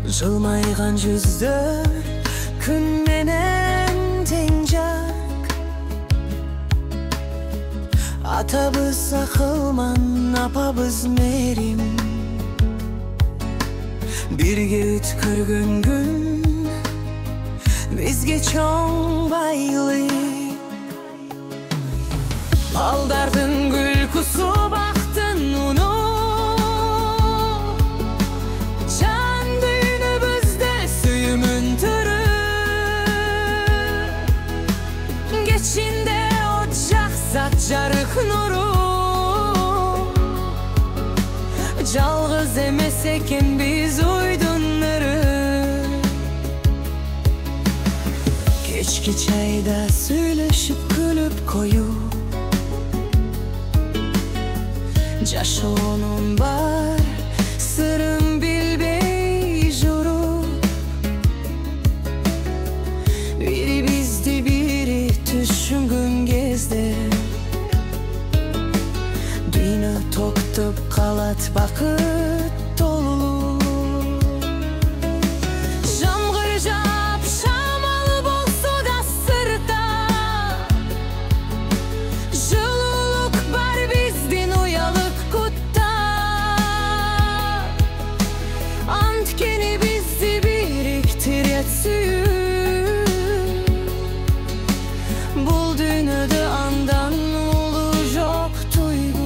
Жылмайған жүзді күнменен теңжак. Атабыз ақылман, апабыз мерим. Бірге өткөргөн күн бизге чоң байлык. Балдардын күлкүсү бактын уну, жан дүйнөбүздө сүйүмүн түрү. Кечинде от жаксат жарык нуру, жалгыз эмес экенбиз уйдун ыры. Кечки чайда сүйлөшүп күлүп коюу, жашоонун бар сырын билбей журуп. Бири бизди бири түшүнгөн кезде дүйнө токтоп калат бакыт толуу. Жамгыр жаап шамал болсо да сырта, жылуулук бар биздин уялык кутта. Анткени бизди бириктирет сүйүү, бул дүйнөдө андан улуу жок туйгу.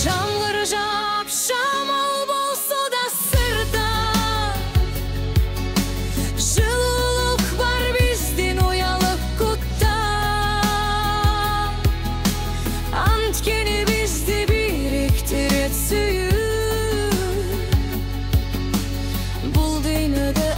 Жамгыр жаап шамал болсо да сырта, жылуулук бар биздин уялык кутта. Анткени бизди бириктирет сүйүү, бул дүйнөдө